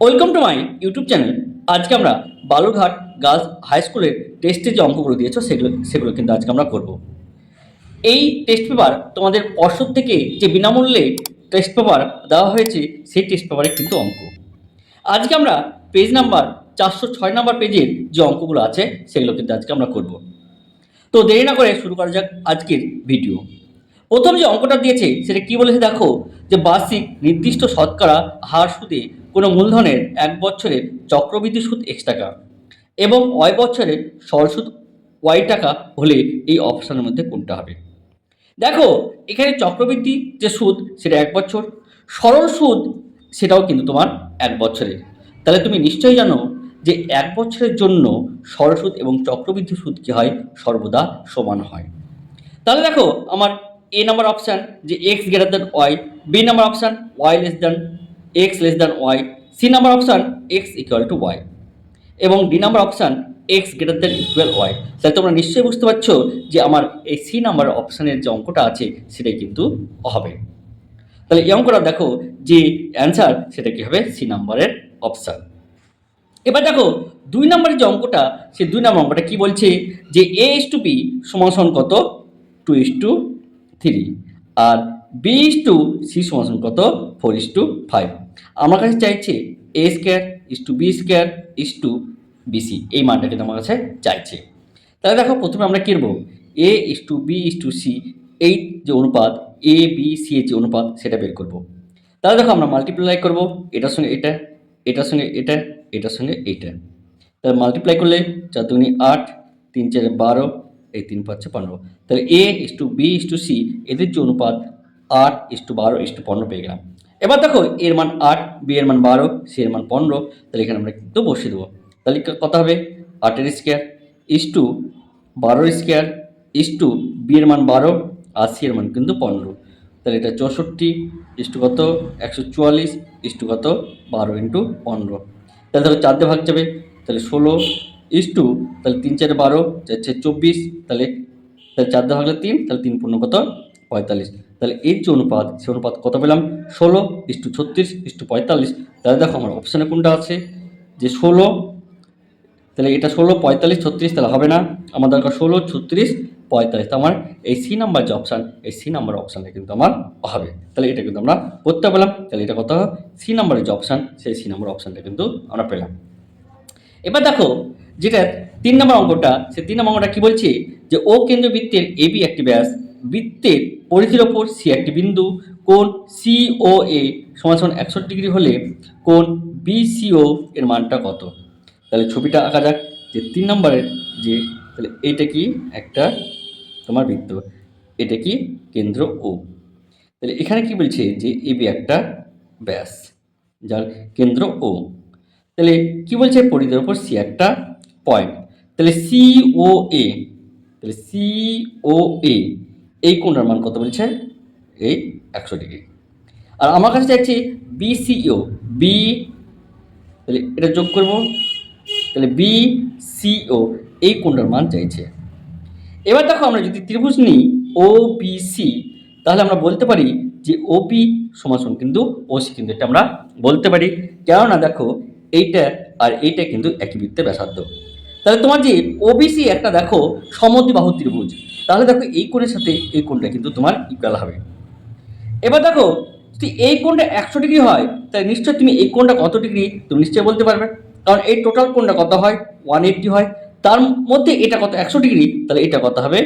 Welcome to my YouTube channel. আজকে আমরা Balurghat girls high স্কুলের টেস্টে যে অঙ্কগুলো দিয়েছো সেগুলো কিন্তু আজকে আমরা করব। এই টেস্ট পেপার তোমাদের পর্ষদ থেকে যে বিনামূল্যে টেস্ট পেপার দেওয়া হয়েছে সেই টেস্ট পেপারে কিন্তু অঙ্ক। আজকে আমরা পেজ নাম্বার 406 নাম্বার পেজের যে অঙ্কগুলো আছে সেগুলো কিন্তু আজকে আমরা করব। তো দেরি না করে শুরু করা যাক আজকের ভিডিও। প্রথম যে অঙ্কটা দিয়েছে সেটা কি বলেছে দেখো, যে বার্ষিক নির্দিষ্ট শতকরা হার সুদে কোনো মূলধনের 1 বছরের চক্রবৃদ্ধি সুদ x টাকা এবং y বছরের সরল সুদ y টাকা হলে এই অপশনের মধ্যে কোনটা হবে। দেখো এখানে চক্রবৃদ্ধি যে সুদ সেটা 1 বছর, সরল সুদ সেটাও কিন্তু তোমার 1 বছরের। তাহলে তুমি নিশ্চয়ই জানো যে 1 বছরের জন্য সরল সুদ এবং চক্রবৃদ্ধি সুদ কি হয়, সর্বদা সমান হয়। তাহলে দেখো আমার এ নাম্বার অপশান যে x greater than y, B number option y less than x less than y, C number option x equal to y এবং D number option x greater than equal y. তাহলে তোমরা নিশ্চয়ই বুঝতে পারছো যে আমার এই সি নাম্বার অপশানের যে অঙ্কটা আছে সেটাই কিন্তু হবে। তাহলে এই অঙ্কটা দেখো যে অ্যান্সার সেটা কি হবে, সি নাম্বারের অপশান। এবার দেখো 2 নম্বরের যে অঙ্কটা, সেই 2 নম্বর অঙ্কটা কি বলছে যে এ ইস টু বি সমান সমান কত 2:3 আর বি ইস টু সি সমান সমান কত 4:5। আমার কাছে চাইছে A square is two B square is to B C, এই মানটা কিন্তু আমার কাছে চাইছে। তাহলে দেখো প্রথমে আমরা কি করবো, A is two B is to C, এই যে অনুপাত এ বি সি এর যে অনুপাত সেটা বের করব। তাহলে দেখো আমরা মাল্টিপ্লাই করব এটার সঙ্গে এটা, এটার সঙ্গে এটা, এটার সঙ্গে এইটা। তাহলে মাল্টিপ্লাই করলে 4 দুগুণে 8, 3 4 12, এই 3 5 15। তাহলে A is two B is to C এদের যে অনুপাত 8:12:15 পেয়ে গেলাম। এবার দেখো এর মান 8, বি এর মান 12, সি এর মান 15। তাহলে এখানে আমরা কিন্তু বসিয়ে দেবো। তাহলে কত হবে 8 square is two 12 square is two B এর মান 12 আর সি এর মান কিন্তু 15। তাহলে এটা 64 ইস টু কত 144 ইস টু কত 12 ইন্টু 15। তাহলে দেখো 4 দিয়ে ভাগ যাবে, তাহলে 16 ইস টু, তাহলে 3 4 12, 4 4 24, তাহলে 4 দিয়ে ভাগলে 3, তাহলে 3 পূর্ণ কত 45। তাহলে এর যে অনুপাত সে অনুপাত কত পেলাম 16 ইস টু 36 ইস টু 45। তাহলে দেখো আমার অপশানে কোনটা আছে যে 16, তাহলে এটা 16 45 36, তাহলে হবে না, আমার দরকার 16 36 45। তো আমার এই সি নাম্বার যে অপশান, এই সি নাম্বার অপশানটা কিন্তু আমার হবে। তাহলে এটা কিন্তু আমরা করতে পেলাম। তাহলে এটা কত সি নাম্বারের যে অপশান, সেই সি নাম্বার অপশানটা কিন্তু আমরা পেলাম। এবার দেখো যেটা 3 নম্বর অঙ্কটা, সেই 3 নম্বর অঙ্কটা কি বলছে যে ও কেন্দ্র বৃত্তের এ বি একটি ব্যাস, বৃত্তের পরিধির ওপর সি একটি বিন্দু, কোণ সিও এ সমান সমান 61 ডিগ্রি হলে কোণ বিসিও এর মানটা কত। তাহলে ছবিটা আঁকা যাক যে 3 নম্বরের যে, তাহলে এইটা কি একটা তোমার বৃত্ত, এটা কি কেন্দ্র ও। তাহলে এখানে কি বলছে যে এ বি একটা ব্যাস যার কেন্দ্র ও। তাহলে কি বলছে পরিধির ওপর সি একটা পয়েন্ট, তাহলে সিও এ, তাহলে সিও এ এই কোণটার মান কত বলছে এই 100 ডিগ্রি। আর আমার কাছে চাইছি বিসিও বি, তাহলে এটা যোগ করব, তাহলে বিসিও এই কোণটার মান চাইছে। এবার দেখো আমরা যদি ত্রিভুজ নিই ও বি সি, তাহলে আমরা বলতে পারি যে ও বি সমান সমান কিন্তু ও সি, কিন্তু এটা আমরা বলতে পারি, কেননা দেখো এইটা আর এইটা কিন্তু একই বৃত্তের ব্যাসার্ধ। তাহলে তোমার যে ওবিসি একটা দেখো সমদ্বিবাহু ত্রিভুজ, তাহলে দেখো এই কোণের সাথে এই কোণটা কিন্তু তোমার ইকুয়াল হবে। এবার দেখো যদি এই কোণটা 100 ডিগ্রি হয় তাহলে নিশ্চয়ই তুমি এই কোণটা কত ডিগ্রি তুমি নিশ্চয়ই বলতে পারবে, কারণ এই টোটাল কোণটা কত হয় 180 হয়, তার মধ্যে এটা কত 100 ডিগ্রি, তাহলে এটা কত হবে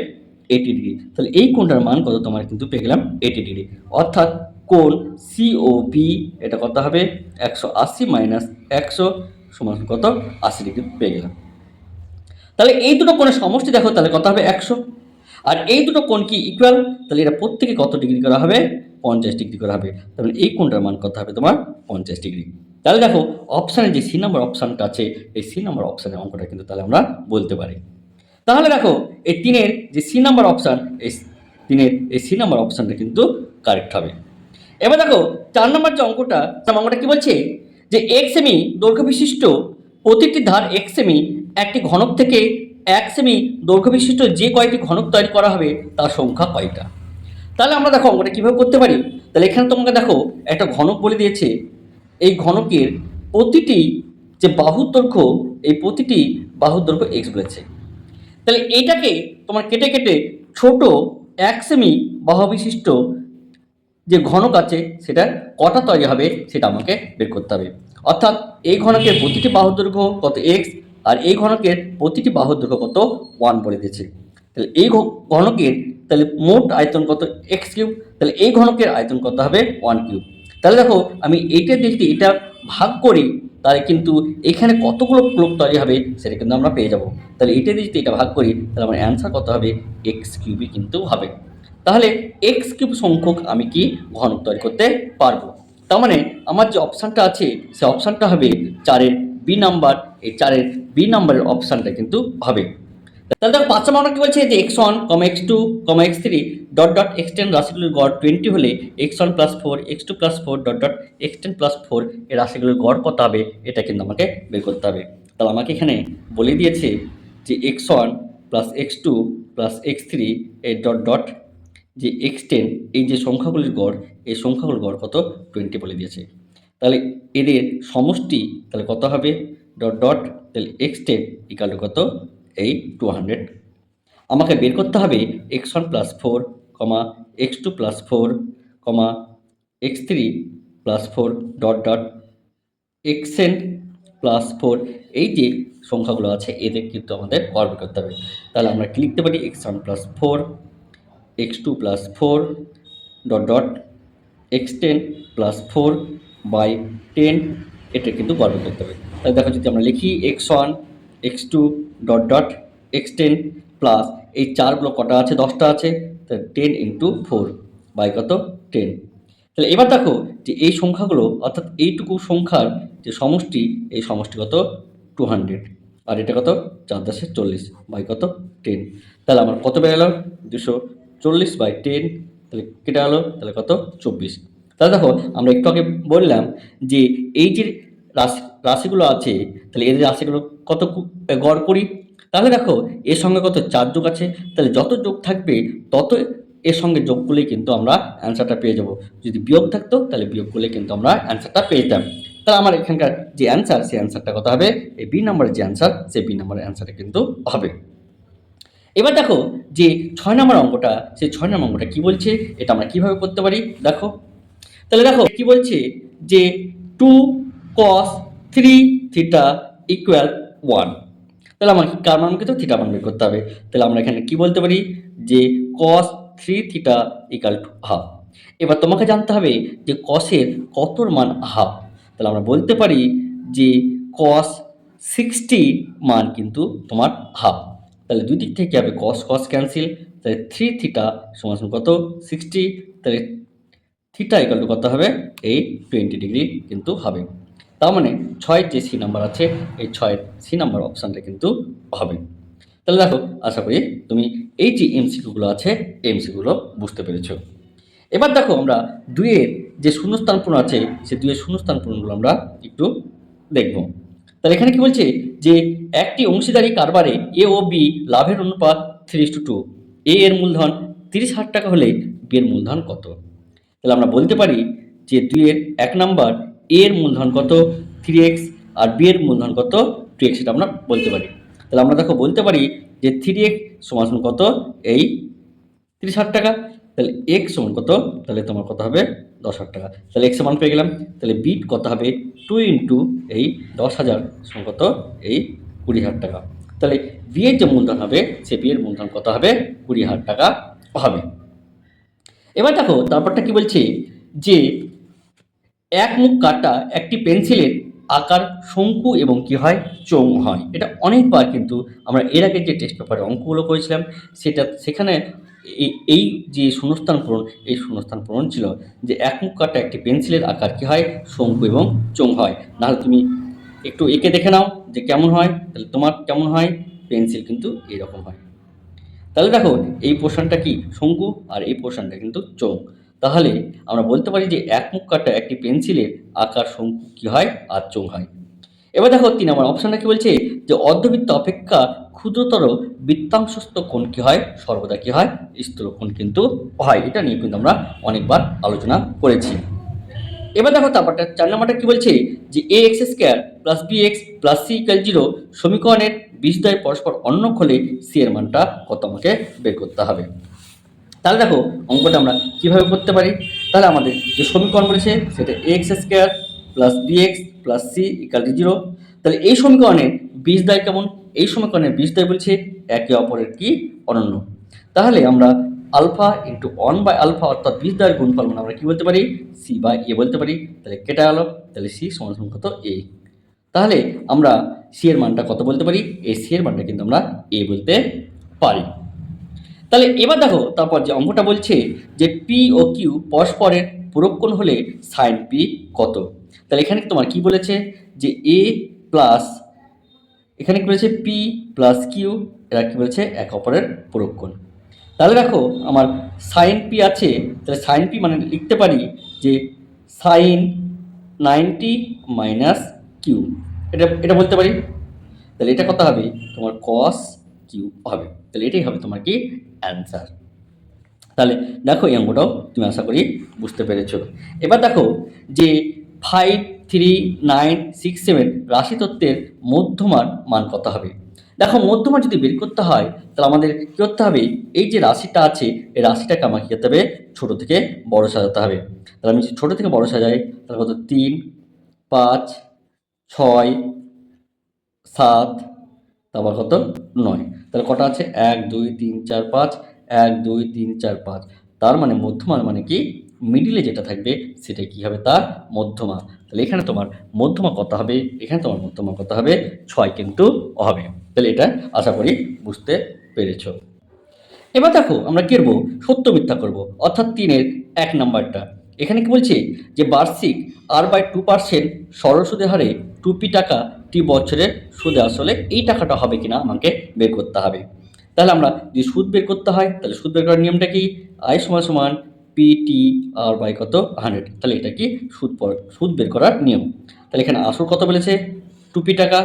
80 ডিগ্রি। তাহলে এই কোণটার মান কত তোমার কিন্তু পেয়ে গেলাম 80 ডিগ্রি, অর্থাৎ কোণ সিওবি এটা কত হবে 180 মাইনাস 100 সমান কত 80 ডিগ্রি পেয়ে গেলাম। তাহলে এই দুটো কোণের সমষ্টি দেখো, তাহলে কত হবে 100, আর এই দুটো কোণ কি ইকুয়াল, তাহলে এটা প্রত্যেকে কত ডিগ্রি করা হবে 50 ডিগ্রি করা হবে। তাহলে এই কোণটার মান কত হবে তোমার 50 ডিগ্রি। তাহলে দেখো অপশানে যে সি নাম্বার অপশানটা আছে, এই সি নাম্বার অপশানের অঙ্কটা কিন্তু তাহলে আমরা বলতে পারি। তাহলে দেখো এই 3-এর যে সি নাম্বার অপশান, এই 3-এর এই সি নাম্বার অপশানটা কিন্তু কারেক্ট হবে। এবার দেখো 4 নম্বর যে অঙ্কটা, অঙ্কটা কি বলছে যে 1 সেমি দৈর্ঘ্য বিশিষ্ট প্রতিটি ধার 1 সেমি একটি ঘনক থেকে 1 সেমি দৈর্ঘ্য বিশিষ্ট যে কয়টি ঘনক তৈরি করা হবে তার সংখ্যা কয়টা। তাহলে আমরা দেখো অঙ্কটা কীভাবে করতে পারি। তাহলে এখানে তোমাকে দেখো একটা ঘনক বলে দিয়েছে, এই ঘনকের প্রতিটি যে বাহুর দৈর্ঘ্য, এই প্রতিটি বাহুর দৈর্ঘ্য এক্স বলেছে। তাহলে এইটাকে তোমার কেটে কেটে ছোট 1 সেমি বাহু বিশিষ্ট যে ঘনক আছে সেটা কটা তৈরি হবে সেটা আমাকে বের করতে হবে। অর্থাৎ এই ঘনকের প্রতিটি বাহুর দৈর্ঘ্য কত এক্স, আর এই ঘনকের প্রতিটি বাহুর দৈর্ঘ্য কত 1 বলে দিয়েছে। তাহলে এই ঘনকের তাহলে মোট আয়তন কত এক্স কিউব, তাহলে এই ঘনকের আয়তন কত হবে 1 কিউব। তাহলে দেখো আমি এইটা দিয়ে যদি এটা ভাগ করি তাহলে কিন্তু এখানে কতগুলো প্লগ তৈরি হবে সেটা কিন্তু আমরা পেয়ে যাব। তাহলে এটা দিয়ে যদি এটা ভাগ করি তাহলে আমার অ্যান্সার কত হবে এক্স কিউবই কিন্তু হবে। তাহলে এক্স কিউব সংখ্যক আমি কি ঘনক তৈরি করতে পারবো। তার মানে আমার যে অপশানটা আছে সে অপশানটা হবে 4-এর বি নাম্বার। এই 4-এর বি নাম্বারের অপশানটা কিন্তু হবে। তাহলে দেখো 5 নম্বর কি বলছে যে x1, x2, x3 dot dot x10 রাশিগুলোর গড় 20 হলে x1 plus 4, x2 plus 4 dot dot x10 plus 4 এই রাশিগুলোর গড় কত হবে এটা কিন্তু আমাকে বের করতে হবে। তাহলে আমাকে এখানে বলে দিয়েছে যে x1 plus x2 plus x3 এই ডট ডট যে x10 এই যে সংখ্যাগুলির গড়, এই সংখ্যাগুলোর গড় কত 20 বলে দিয়েছে। তাহলে এদের সমষ্টি তাহলে কত হবে ডট ডট তাহলে x10 ইকাল টু কত এই 200। আমাকে বের করতে হবে x1 plus 4, x2 plus 4, x3 plus 4 dot dot xn plus 4 এই যে সংখ্যাগুলো আছে এদের কিন্তু আমাদের গড় বের করতে হবে। তাহলে আমরা কি লিখতে পারি x1 plus 4, x2 plus 4 dot dot x10 plus 4 by 10 এটা কিন্তু গড় বের করতে হবে। তাহলে দেখো যদি আমরা লিখি x1 x2 dot dot x10 plus এই 4গুলো কটা আছে 10টা আছে, তাহলে 10 ইন্টু 4 বাই কত 10। তাহলে এবার দেখো যে এই সংখ্যাগুলো অর্থাৎ এইটুকু সংখ্যার যে সমষ্টি এই সমষ্টি কত 200, আর এটা কত 4×40 বাই কত 10। তাহলে আমার কত বের হলো 240 বাই 10, তাহলে কেটে গেলো তাহলে কত 24। তাহলে দেখো আমরা একটু আগে বললাম যে এই যে রাশিগুলো আছে তাহলে এদের রাশিগুলো কত গড় করি। তাহলে দেখো এর সঙ্গে কত 4 যোগ আছে, তাহলে যত যোগ থাকবে তত এর সঙ্গে যোগ করলেই কিন্তু আমরা অ্যান্সারটা পেয়ে যাব। যদি বিয়োগ থাকতো তাহলে বিয়োগ করলে কিন্তু আমরা অ্যান্সারটা পেয়ে যেতাম। তাহলে আমার এখানকার যে অ্যান্সার সেই অ্যান্সারটা কত হবে এই বি নাম্বারের যে অ্যান্সার সেই বি নাম্বারের অ্যান্সারটা কিন্তু হবে। এবার দেখো যে 6 নম্বর অঙ্কটা, সেই 6 নম্বর অঙ্কটা কি বলছে এটা আমরা কিভাবে করতে পারি দেখো। তাহলে দেখো কি বলছে যে 2 cos 3 থিটা ইকুয়াল 1। তাহলে আমাকে কার মান কিন্তু থিটা মান বের করতে হবে। তাহলে আমরা এখানে কি বলতে পারি যে cos 3 theta equal to half. এবার তোমাকে জানতে হবে যে কসের কতর মান হাফ। তাহলে আমরা বলতে পারি যে cos 60 মান কিন্তু তোমার হাফ। তাহলে দুই দিক থেকে হবে cos cos ক্যান্সেল, তাহলে 3 থিটা সমান কত 60, তাহলে থিটা ইকুয়াল টু কত হবে এই 20 ডিগ্রি কিন্তু হবে। তার মানে 6 যে সি নাম্বার আছে এই 6 সি নাম্বার অপশানটা কিন্তু হবে। তাহলে দেখো আশা করি তুমি এই যে এমসিকিউগুলো আছে এমসিকিউগুলো বুঝতে পেরেছো। এবার দেখো আমরা 2-এর যে শূন্যস্থান পূরণ আছে সেই 2-এর শূন্যস্থান পূরণগুলো আমরা একটু দেখব। তাহলে এখানে কি বলছে যে একটি অংশীদারি কারবারে এ ও বি লাভের অনুপাত 3:2, এ এর মূলধন 30,000 টাকা হলে বি এর মূলধন কত। তাহলে আমরা বলতে পারি যে 2-এর 1 নাম্বার এ এর মূলধন কত 3x আর বি এর মূলধন কত 2x, এটা আমরা বলতে পারি। তাহলে আমরা দেখো বলতে পারি যে 3x সমান কত এই 30,000 টাকা, তাহলে x সমান কত তাহলে তোমার কত হবে 10,000 টাকা। তাহলে x সমান পেয়ে গেলাম। তাহলে বি কত হবে 2 ইন্টু এই 10,000 সমান কত এই 20,000 টাকা। তাহলে বি এর যে মূলধন হবে সে বি এর মূলধন কত হবে 20,000 টাকা হবে। এবার দেখো তারপরটা কি বলছে যে এক মুখ কাটা একটি পেন্সিলের আকার শঙ্কু এবং কি হয় চোঙ হয়। এটা অনেকবার কিন্তু আমরা এর আগে যে টেস্ট পেপারে অঙ্কগুলো করেছিলাম সেখানে এই যে শূন্যস্থান পূরণ এই শূন্যস্থান পূরণ ছিল যে এক মুখ কাটা একটি পেন্সিলের আকার কি হয় শঙ্কু এবং চোঙ হয়। নাহলে তুমি একটু এঁকে দেখে নাও যে কেমন হয়, তাহলে তোমার কেমন হয় পেন্সিল কিন্তু এরকম হয়। তাহলে দেখো এই পোর্শনটা কি শঙ্কু আর এই পোর্শনটা কিন্তু চোঙ। তাহলে আমরা বলতে পারি যে এক মুখ কাটা একটি পেন্সিলের আকার শঙ্কু কি হয় আর চোঙ হয়। এবার দেখো 3 নম্বর অপশনটা কি বলছে যে অর্ধবৃত্ত অপেক্ষা ক্ষুদ্রতর বৃত্তাংশস্থ কোণ কি হয় সর্বদা কি হয় স্থূলকোণ কিন্তু হয়। এটা নিয়ে কিন্তু আমরা অনেকবার আলোচনা করেছি। এবার দেখো তারপরটা 4 নম্বরটা কি বলছে যে a x square plus b x plus c equal 0 সমীকরণের বীজদ্বয় পরস্পর অন্যক হলে সি এর মানটা কত আমাকে বের করতে হবে। তাহলে দেখো অঙ্কটা আমরা কিভাবে করতে পারি। তাহলে আমাদের যে সমীকরণ বলেছে সেটা a x square plus b x plus c equal 0। তাহলে এই সমীকরণের বীজদ্বয় কেমন? এই সমীকরণের বীজদ্বয় বলছে একে অপরের কি অনন্য। তাহলে আমরা আলফা ইন্টু 1/α অর্থাৎ বীজদ্বয়ের গুণফল মানে আমরা কি বলতে পারি সি বা এ বলতে পারি। তাহলে কেটে গেল, তাহলে সি সমান সমান কত এ। তাহলে আমরা সি এর মানটা কত বলতে পারি? এই সি এর মানটা কিন্তু আমরা এ বলতে পারি। তাহলে এবার দেখো তারপর যে অঙ্কটা বলছে যে পি ও কিউ পরস্পরের পূরককোণ হলে সাইন পি কত। তাহলে এখানে তোমার কি বলেছে যে এ প্লাস, এখানে কি বলেছে পি প্লাস কিউ, এরা কি বলেছে এক অপরের পূরককোণ। তাহলে দেখো আমার সাইন পি আছে, তাহলে সাইন পি মানে লিখতে পারি যে সাইন 90 মাইনাস কিউ, এটা এটা বলতে পারি। তাহলে এটা কত হবে তোমার কস কিউ হবে। তাহলে এটাই হবে তোমার কি অ্যান্সার। তাহলে দেখো এই অঙ্কটাও তুমি আশা করি বুঝতে পেরেছো। এবার দেখো যে 5, 3, 9, 6, 7 রাশি তত্ত্বের মধ্যমার মান কত হবে। দেখো মধ্যমা যদি বের করতে হয় তাহলে আমাদের কী করতে হবে, এই যে রাশিটা আছে এই রাশিটাকে আমাকে কী করতে হবে ছোটো থেকে বড় সাজাতে হবে। তাহলে আমি ছোটো থেকে বড় সাজাই তাহলে কত 3, 5, 6, 7, তারপর কত 9। তাহলে কটা আছে 1, 2, 3, 4, 5, 1, 2, 3, 4, 5। তার মানে মধ্যমার মানে কি মিডিলে যেটা থাকবে সেটা কি হবে তার মধ্যমা। তাহলে এখানে তোমার মধ্যমা কত হবে, এখানে তোমার মধ্যমা কত হবে 6 কিন্তু হবে। তাহলে এটা আশা করি বুঝতে পেরেছ। এবার দেখো আমরা কি করবো সত্য মিথ্যা করব, অর্থাৎ 3-এর 1 নাম্বারটা। এখানে কি বলছে যে বার্ষিক R/2% সরল সুদের হারে 2p টাকা টি বছরের সুদে আসলে এই টাকাটা হবে কিনা আমাকে বের করতে হবে। তাহলে আমরা যদি সুদ বের করতে হয় তাহলে সুদ বের করার নিয়মটা কি আই সমান সমান পিটি আর বাই কত 100। তাহলে এটা কি সুদ বের করার নিয়ম। তাহলে এখানে আসল কত বলেছে 2p টাকা,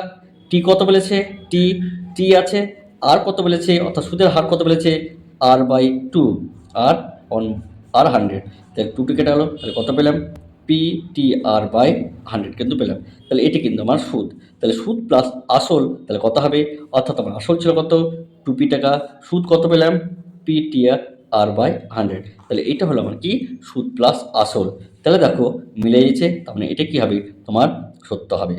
টি কত বলেছে টি টি আছে, আর কত বলেছে অর্থাৎ সুদের হার কত বলেছে R/2 আর 100। তাহলে 2 কেটে গেল, তাহলে কত পেলাম PTR/100 কিন্তু পেলাম। তাহলে এটি কিন্তু আমার সুদ। তাহলে সুদ প্লাস আসল তাহলে কত হবে, অর্থাৎ আমার আসল ছিল কত 2p টাকা, সুদ কত পেলাম PTR/100। তাহলে এটা হলো আমার কি সুদ প্লাস আসল। তাহলে দেখো মিলে গেছে, তার মানে এটা কি হবে তোমার সত্য হবে।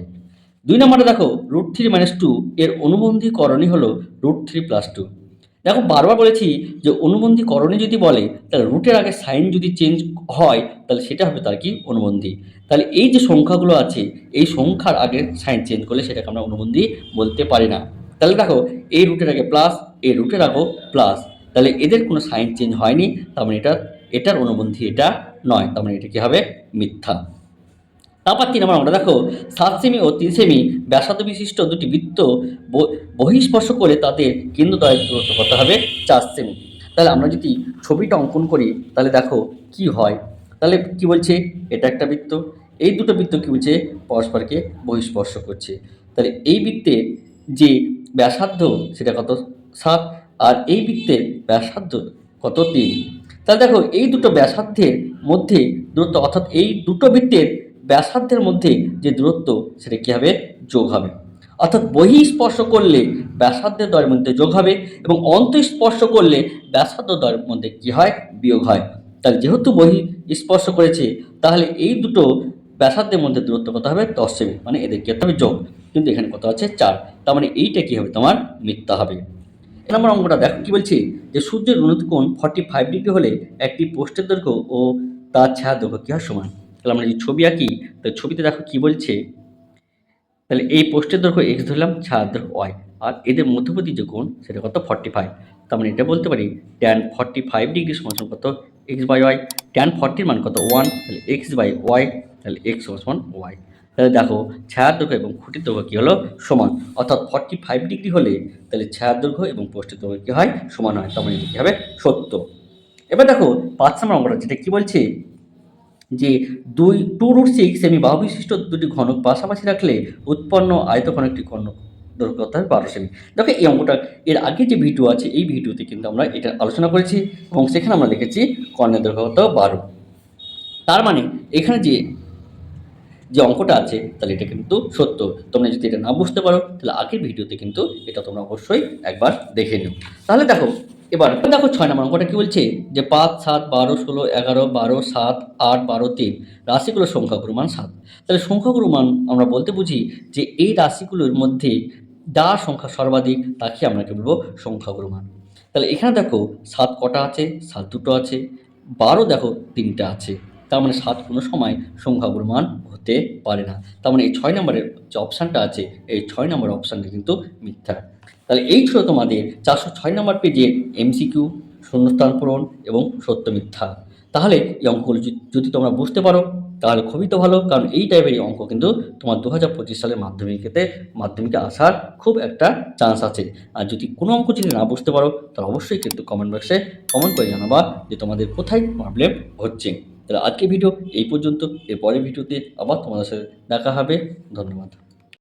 2 নম্বরে দেখো √3 - 2 এর অনুবন্ধী করণী হলো √3 + 2। দেখো বারবার বলেছি যে অনুবন্ধী করণী যদি বলে তাহলে রুটের আগে সাইন যদি চেঞ্জ হয় তাহলে সেটা হবে তার কি অনুবন্ধী। তাহলে এই যে সংখ্যাগুলো আছে এই সংখ্যার আগে সাইন চেঞ্জ করলে সেটাকে আমরা অনুবন্ধী বলতে পারি না। তাহলে দেখো এই রুটের আগে প্লাস, এই রুটের আগেও প্লাস, তাহলে এদের কোনো সাইন চেঞ্জ হয়নি, তার মানে এটার অনুবন্ধী এটা নয়, তার মানে এটা কি হবে মিথ্যা। তারপর 3 নম্বর আমরা দেখো 7 সেমি ও 3 সেমি ব্যাসার্ধ বিশিষ্ট দুটি বৃত্ত বহিঃস্পর্শ করে তাদের কেন্দ্রদ্বয়ের দূরত্ব কত হবে 4 সেমি। তাহলে আমরা যদি ছবিটা অঙ্কন করি তাহলে দেখো কি হয়। তাহলে কি বলছে এটা একটা বৃত্ত, এই দুটো বৃত্ত কি বলছে পরস্পরকে বহিঃস্পর্শ করছে। তাহলে এই বৃত্তের যে ব্যাসার্ধ সেটা কত 7 আর এই বৃত্তের ব্যাসার্ধ কত 3। তাহলে দেখো এই দুটো ব্যাসার্ধের মধ্যে দূরত্ব অর্থাৎ এই দুটো বৃত্তের ব্যাসার্ধের মধ্যে যে দূরত্ব সেটা কী হবে যোগ হবে। অর্থাৎ বহিঃস্পর্শ করলে ব্যাসার্ধের দ্বয়ের মধ্যে যোগ হবে এবং অন্তঃস্পর্শ করলে ব্যাসার্ধ দ্বয়ের মধ্যে কী হয় বিয়োগ হয়। তাহলে যেহেতু বহিঃস্পর্শ করেছে তাহলে এই দুটো ব্যাসার্ধের মধ্যে দূরত্ব কত হবে 10 সেমি, মানে এদের কী হবে যোগ, কিন্তু এখানে কত আছে 4, তার মানে এইটা কী হবে তোমার মিথ্যা হবে। এ নম্বর অঙ্কটা দেখো কি বলছে যে সূর্যের উন্নতিকোণ 45 ডিগ্রি হলে একটি পোস্টের দৈর্ঘ্য ও তার ছায়ার দৈর্ঘ্য কী হয় সমান। তাহলে আমরা যদি ছবি আঁকি তো ছবিতে দেখো কি বলছে, তাহলে এই পোস্টের দৈর্ঘ্য এক্স ধরলাম, ছায়ার দৈর্ঘ্য ওয়াই, আর এদের মধ্যবর্তী যে কোণ সেটা কত 45। তার মানে এটা বলতে পারি tan 45 ডিগ্রি সমান কত x/y। tan 40 মান কত 1, তাহলে x/y, তাহলে x সমান y। তাহলে দেখো ছায়ার দৈর্ঘ্য এবং খুঁটির দৈর্ঘ্য কী হলো সমান, অর্থাৎ 45 ডিগ্রি হলে তাহলে ছায়ার দৈর্ঘ্য এবং পোস্টের দৈর্ঘ্য কী হয় সমান হয়, তার মানে এটা কী হবে সত্য। এবার দেখো 5 নম্বর অঙ্কটা যেটা কী বলছে যে 2√6 সেমি বাহু বিশিষ্ট দুটি ঘনক পাশাপাশি রাখলে উৎপন্ন আয়তঘনকটি ঘনক দৈর্ঘ্য কত হবে 12 সেমি। দেখো এই অঙ্কটা এর আগে যে ভিডিও আছে এই ভিডিওতে কিন্তু আমরা এটা আলোচনা করেছি এবং সেখানে আমরা দেখেছি কর্ণের দৈর্ঘ্য কত 12। তার মানে এখানে যে যে অঙ্কটা আছে তাহলে এটা কিন্তু সত্য। তোমরা যদি এটা না বুঝতে পারো তাহলে আগের ভিডিওতে কিন্তু এটা তোমরা অবশ্যই একবার দেখে নিও। তাহলে দেখো এবার দেখো 6 নম্বর অঙ্কটা কি বলছে যে 5, 7, 12, 16, 11, 12, 7, 8, 12, 3 রাশিগুলোর সংখ্যাগুরু মান 7। তাহলে সংখ্যাগুরু মান আমরা বলতে বুঝি যে এই রাশিগুলোর মধ্যে যার সংখ্যা সর্বাধিক তাকে আমরা কি বলবো সংখ্যাগুরু মান। তাহলে এখানে দেখো 7 কটা আছে? 7 দুটো আছে। 12 দেখো 3টা আছে। তার মানে 7 কোনো সময় সংখ্যাগুরু মান হতে পারে না। তার মানে এই 6 নম্বরের যে অপশানটা আছে এই 6 নম্বর অপশানটা কিন্তু মিথ্যা। তাহলে এই ছিল তোমাদের 406 নম্বর পেজের এমসিকিউ, শূন্যস্থান পূরণ এবং সত্য মিথ্যা। তাহলে এই অঙ্কগুলো যদি তোমরা বুঝতে পারো তাহলে খুবই তো ভালো, কারণ এই টাইপের অঙ্ক কিন্তু তোমার 2025 সালের মাধ্যমিকে আসার খুব একটা চান্স আছে। আর যদি কোনো অঙ্ক যদি না বুঝতে পারো তাহলে অবশ্যই কিন্তু কমেন্ট বক্সে কমেন্ট করে জানাবা যে তোমাদের কোথায় প্রবলেম হচ্ছে। তাহলে আজকের ভিডিও এই পর্যন্ত। এর পরের ভিডিওতে আবার তোমাদের সাথে দেখা হবে। ধন্যবাদ।